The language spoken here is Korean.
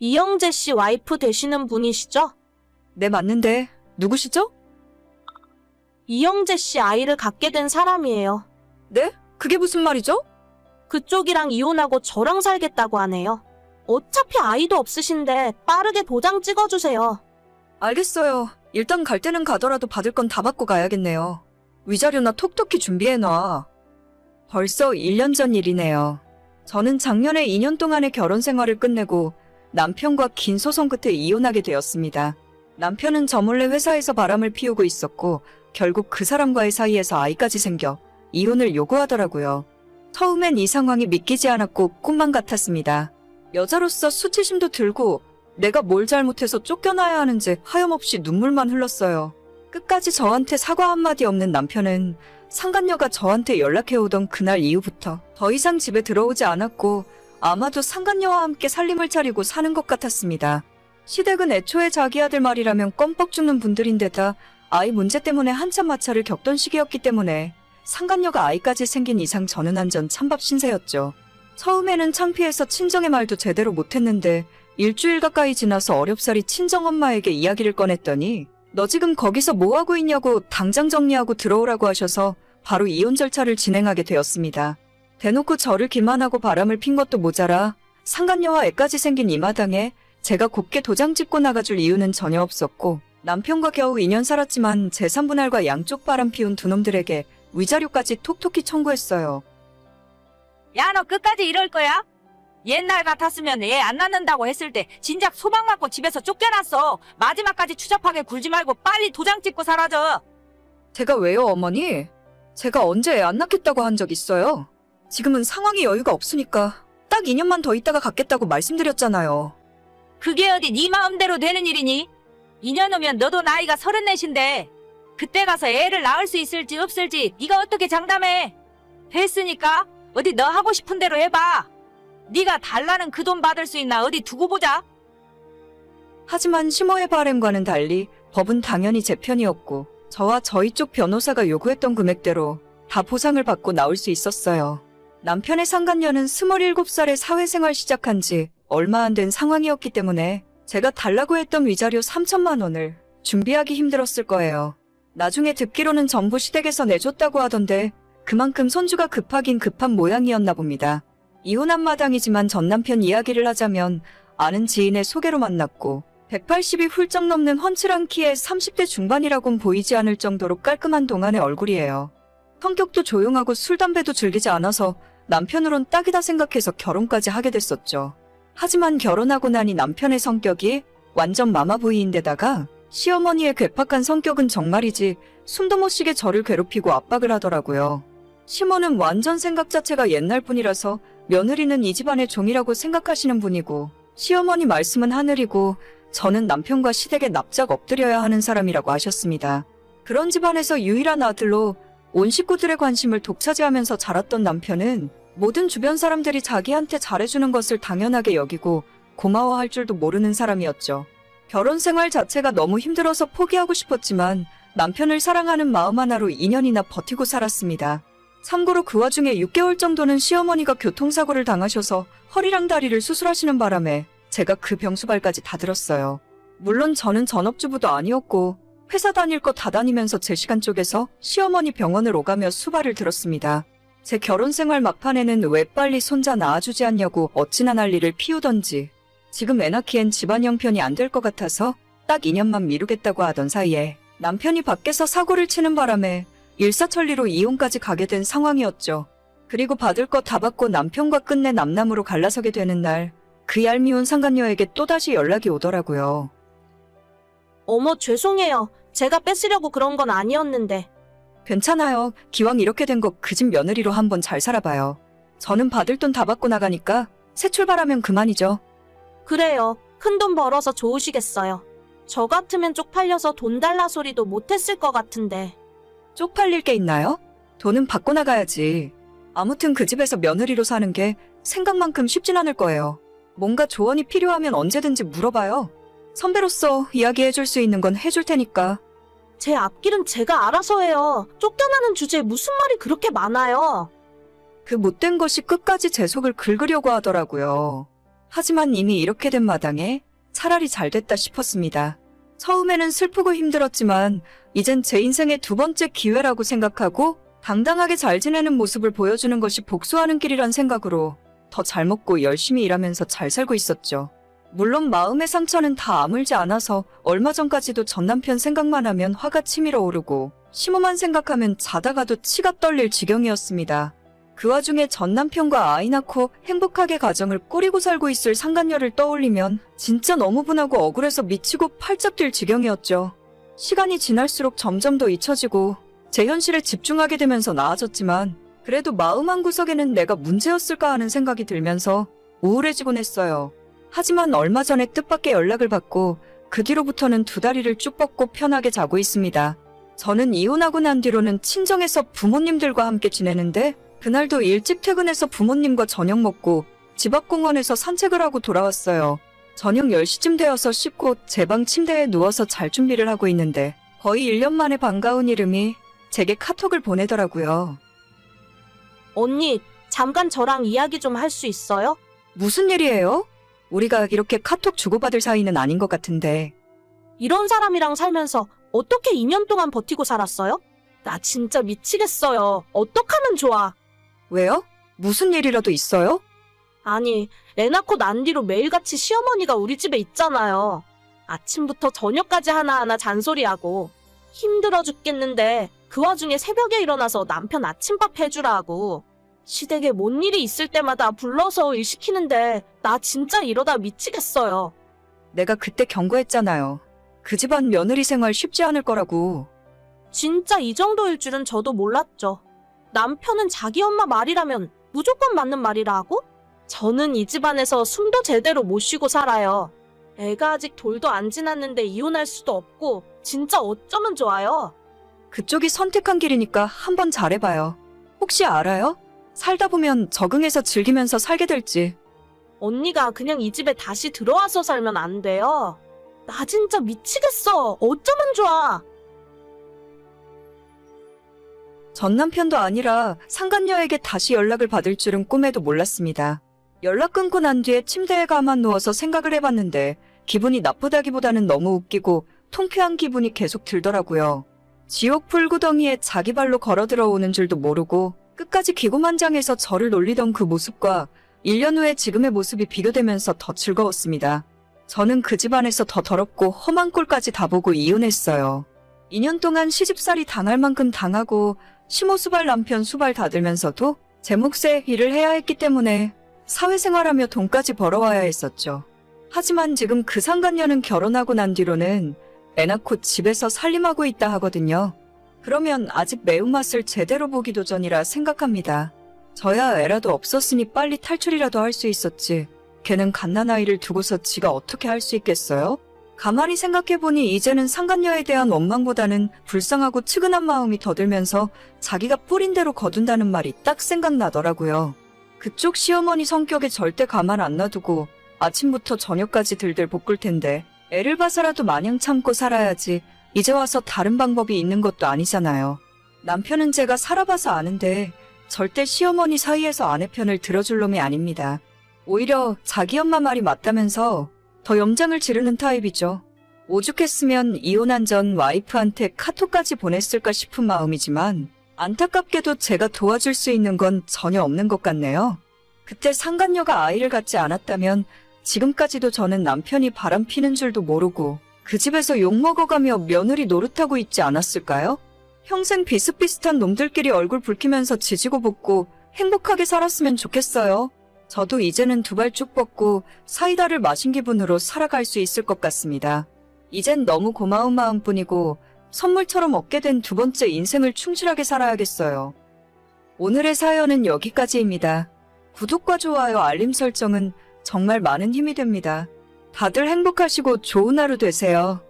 이영재 씨 와이프 되시는 분이시죠? 네, 맞는데 누구시죠? 이영재 씨 아이를 갖게 된 사람이에요. 네? 그게 무슨 말이죠? 그쪽이랑 이혼하고 저랑 살겠다고 하네요. 어차피 아이도 없으신데 빠르게 도장 찍어주세요. 알겠어요. 일단 갈 때는 가더라도 받을 건 다 받고 가야겠네요. 위자료나 톡톡히 준비해놔. 벌써 1년 전 일이네요. 저는 작년에 2년 동안의 결혼 생활을 끝내고 남편과 긴 소송 끝에 이혼하게 되었습니다. 남편은 저 몰래 회사에서 바람을 피우고 있었고 결국 그 사람과의 사이에서 아이까지 생겨 이혼을 요구하더라고요. 처음엔 이 상황이 믿기지 않았고 꿈만 같았습니다. 여자로서 수치심도 들고 내가 뭘 잘못해서 쫓겨나야 하는지 하염없이 눈물만 흘렀어요. 끝까지 저한테 사과 한마디 없는 남편은 상간녀가 저한테 연락해오던 그날 이후부터 더 이상 집에 들어오지 않았고 아마도 상간녀와 함께 살림을 차리고 사는 것 같았습니다. 시댁은 애초에 자기 아들 말이라면 껌뻑 죽는 분들인데다 아이 문제 때문에 한참 마찰을 겪던 시기였기 때문에 상간녀가 아이까지 생긴 이상 저는 완전 찬밥 신세였죠. 처음에는 창피해서 친정의 말도 제대로 못했는데 일주일 가까이 지나서 어렵사리 친정엄마에게 이야기를 꺼냈더니 너 지금 거기서 뭐하고 있냐고 당장 정리하고 들어오라고 하셔서 바로 이혼 절차를 진행하게 되었습니다. 대놓고 저를 기만하고 바람을 핀 것도 모자라 상간녀와 애까지 생긴 이 마당에 제가 곱게 도장 찍고 나가줄 이유는 전혀 없었고 남편과 겨우 2년 살았지만 재산분할과 양쪽 바람 피운 두 놈들에게 위자료까지 톡톡히 청구했어요. 야, 너 끝까지 이럴 거야? 옛날 같았으면 애 안 낳는다고 했을 때 진작 소방 맞고 집에서 쫓겨났어. 마지막까지 추잡하게 굴지 말고 빨리 도장 찍고 사라져. 제가 왜요, 어머니? 제가 언제 애 안 낳겠다고 한 적 있어요? 지금은 상황이 여유가 없으니까 딱 2년만 더 있다가 갖겠다고 말씀드렸잖아요. 그게 어디 네 마음대로 되는 일이니? 2년 후면 너도 나이가 34인데 그때 가서 애를 낳을 수 있을지 없을지 네가 어떻게 장담해? 됐으니까 어디 너 하고 싶은 대로 해봐. 네가 달라는 그 돈 받을 수 있나 어디 두고 보자. 하지만 심호의 바램과는 달리 법은 당연히 제 편이었고 저와 저희 쪽 변호사가 요구했던 금액대로 다 보상을 받고 나올 수 있었어요. 남편의 상간녀는 27살에 사회생활 시작한 지 얼마 안 된 상황이었기 때문에 제가 달라고 했던 위자료 3천만 원을 준비하기 힘들었을 거예요. 나중에 듣기로는 전부 시댁에서 내줬다고 하던데 그만큼 손주가 급하긴 급한 모양이었나 봅니다. 이혼한 마당이지만 전 남편 이야기를 하자면 아는 지인의 소개로 만났고 180이 훌쩍 넘는 훤칠한 키에 30대 중반이라곤 보이지 않을 정도로 깔끔한 동안의 얼굴이에요. 성격도 조용하고 술, 담배도 즐기지 않아서 남편으론 딱이다 생각해서 결혼까지 하게 됐었죠. 하지만 결혼하고 나니 남편의 성격이 완전 마마보이인데다가 시어머니의 괴팍한 성격은 정말이지 숨도 못 쉬게 저를 괴롭히고 압박을 하더라고요. 시모는 완전 생각 자체가 옛날 분이라서 며느리는 이 집안의 종이라고 생각하시는 분이고 시어머니 말씀은 하늘이고 저는 남편과 시댁에 납작 엎드려야 하는 사람이라고 하셨습니다. 그런 집안에서 유일한 아들로 온 식구들의 관심을 독차지하면서 자랐던 남편은 모든 주변 사람들이 자기한테 잘해주는 것을 당연하게 여기고 고마워할 줄도 모르는 사람이었죠. 결혼 생활 자체가 너무 힘들어서 포기하고 싶었지만 남편을 사랑하는 마음 하나로 2년이나 버티고 살았습니다. 참고로 그 와중에 6개월 정도는 시어머니가 교통사고를 당하셔서 허리랑 다리를 수술하시는 바람에 제가 그 병수발까지 다 들었어요. 물론 저는 전업주부도 아니었고 회사 다닐 거 다 다니면서 제 시간 쪼개서 시어머니 병원을 오가며 수발을 들었습니다. 제 결혼 생활 막판에는 왜 빨리 손자 낳아주지 않냐고 어찌나 난리를 피우던지 지금 애 낳기엔 집안 형편이 안 될 것 같아서 딱 2년만 미루겠다고 하던 사이에 남편이 밖에서 사고를 치는 바람에 일사천리로 이혼까지 가게 된 상황이었죠. 그리고 받을 거 다 받고 남편과 끝내 남남으로 갈라서게 되는 날 그 얄미운 상간녀에게 또다시 연락이 오더라고요. 어머, 죄송해요. 제가 뺏으려고 그런 건 아니었는데. 괜찮아요. 기왕 이렇게 된 거 그 집 며느리로 한번 잘 살아봐요. 저는 받을 돈 다 받고 나가니까 새 출발하면 그만이죠. 그래요. 큰돈 벌어서 좋으시겠어요. 저 같으면 쪽팔려서 돈 달라 소리도 못했을 것 같은데. 쪽팔릴 게 있나요? 돈은 받고 나가야지. 아무튼 그 집에서 며느리로 사는 게 생각만큼 쉽진 않을 거예요. 뭔가 조언이 필요하면 언제든지 물어봐요. 선배로서 이야기해줄 수 있는 건 해줄 테니까. 제 앞길은 제가 알아서 해요. 쫓겨나는 주제에 무슨 말이 그렇게 많아요. 그 못된 것이 끝까지 제 속을 긁으려고 하더라고요. 하지만 이미 이렇게 된 마당에 차라리 잘 됐다 싶었습니다. 처음에는 슬프고 힘들었지만 이젠 제 인생의 두 번째 기회라고 생각하고 당당하게 잘 지내는 모습을 보여주는 것이 복수하는 길이란 생각으로 더 잘 먹고 열심히 일하면서 잘 살고 있었죠. 물론 마음의 상처는 다 아물지 않아서 얼마 전까지도 전 남편 생각만 하면 화가 치밀어 오르고 심호만 생각하면 자다가도 치가 떨릴 지경이었습니다. 그 와중에 전 남편과 아이 낳고 행복하게 가정을 꾸리고 살고 있을 상간녀를 떠올리면 진짜 너무 분하고 억울해서 미치고 팔짝 뛸 지경이었죠. 시간이 지날수록 점점 더 잊혀지고 제 현실에 집중하게 되면서 나아졌지만 그래도 마음 한구석에는 내가 문제였을까 하는 생각이 들면서 우울해지곤 했어요. 하지만 얼마 전에 뜻밖의 연락을 받고 그 뒤로부터는 두 다리를 쭉 뻗고 편하게 자고 있습니다. 저는 이혼하고 난 뒤로는 친정에서 부모님들과 함께 지내는데 그날도 일찍 퇴근해서 부모님과 저녁 먹고 집 앞 공원에서 산책을 하고 돌아왔어요. 저녁 10시쯤 되어서 씻고 제 방 침대에 누워서 잘 준비를 하고 있는데 거의 1년 만에 반가운 이름이 제게 카톡을 보내더라고요. 언니, 잠깐 저랑 이야기 좀 할 수 있어요? 무슨 일이에요? 우리가 이렇게 카톡 주고받을 사이는 아닌 것 같은데. 이런 사람이랑 살면서 어떻게 2년 동안 버티고 살았어요? 나 진짜 미치겠어요. 어떡하면 좋아? 왜요? 무슨 일이라도 있어요? 아니, 애 낳고 난 뒤로 매일같이 시어머니가 우리 집에 있잖아요. 아침부터 저녁까지 하나하나 잔소리하고 힘들어 죽겠는데 그 와중에 새벽에 일어나서 남편 아침밥 해주라 하고 시댁에 뭔 일이 있을 때마다 불러서 일 시키는데 나 진짜 이러다 미치겠어요. 내가 그때 경고했잖아요. 그 집안 며느리 생활 쉽지 않을 거라고. 진짜 이 정도일 줄은 저도 몰랐죠. 남편은 자기 엄마 말이라면 무조건 맞는 말이라 하고 저는 이 집안에서 숨도 제대로 못 쉬고 살아요. 애가 아직 돌도 안 지났는데 이혼할 수도 없고 진짜 어쩌면 좋아요. 그쪽이 선택한 길이니까 한번 잘해봐요. 혹시 알아요? 살다 보면 적응해서 즐기면서 살게 될지. 언니가 그냥 이 집에 다시 들어와서 살면 안 돼요. 나 진짜 미치겠어. 어쩌면 좋아. 전 남편도 아니라 상간녀에게 다시 연락을 받을 줄은 꿈에도 몰랐습니다. 연락 끊고 난 뒤에 침대에 가만 누워서 생각을 해봤는데 기분이 나쁘다기보다는 너무 웃기고 통쾌한 기분이 계속 들더라고요. 지옥 불구덩이에 자기 발로 걸어 들어오는 줄도 모르고 끝까지 기고만장해서 저를 놀리던 그 모습과 1년 후에 지금의 모습이 비교되면서 더 즐거웠습니다. 저는 그 집안에서 더 더럽고 험한 꼴까지 다 보고 이혼했어요. 2년 동안 시집살이 당할 만큼 당하고 심호수발 남편 수발 닫으면서도 제 몫의 일을 해야 했기 때문에 사회생활하며 돈까지 벌어와야 했었죠. 하지만 지금 그 상간녀는 결혼하고 난 뒤로는 애 낳고 집에서 살림하고 있다 하거든요. 그러면 아직 매운맛을 제대로 보기도 전이라 생각합니다. 저야 애라도 없었으니 빨리 탈출이라도 할 수 있었지. 걔는 갓난아이를 두고서 지가 어떻게 할 수 있겠어요? 가만히 생각해보니 이제는 상간녀에 대한 원망보다는 불쌍하고 측은한 마음이 더 들면서 자기가 뿌린 대로 거둔다는 말이 딱 생각나더라고요. 그쪽 시어머니 성격에 절대 가만 안 놔두고 아침부터 저녁까지 들들 볶을 텐데 애를 봐서라도 마냥 참고 살아야지 이제 와서 다른 방법이 있는 것도 아니잖아요. 남편은 제가 살아봐서 아는데 절대 시어머니 사이에서 아내 편을 들어줄 놈이 아닙니다. 오히려 자기 엄마 말이 맞다면서 더 염장을 지르는 타입이죠. 오죽했으면 이혼한 전 와이프한테 카톡까지 보냈을까 싶은 마음이지만 안타깝게도 제가 도와줄 수 있는 건 전혀 없는 것 같네요. 그때 상간녀가 아이를 갖지 않았다면 지금까지도 저는 남편이 바람피는 줄도 모르고 그 집에서 욕먹어가며 며느리 노릇하고 있지 않았을까요? 평생 비슷비슷한 놈들끼리 얼굴 붉히면서 지지고 볶고 행복하게 살았으면 좋겠어요. 저도 이제는 두 발 쭉 뻗고 사이다를 마신 기분으로 살아갈 수 있을 것 같습니다. 이젠 너무 고마운 마음뿐이고 선물처럼 얻게 된 두 번째 인생을 충실하게 살아야겠어요. 오늘의 사연은 여기까지입니다. 구독과 좋아요, 알림 설정은 정말 많은 힘이 됩니다. 다들 행복하시고 좋은 하루 되세요.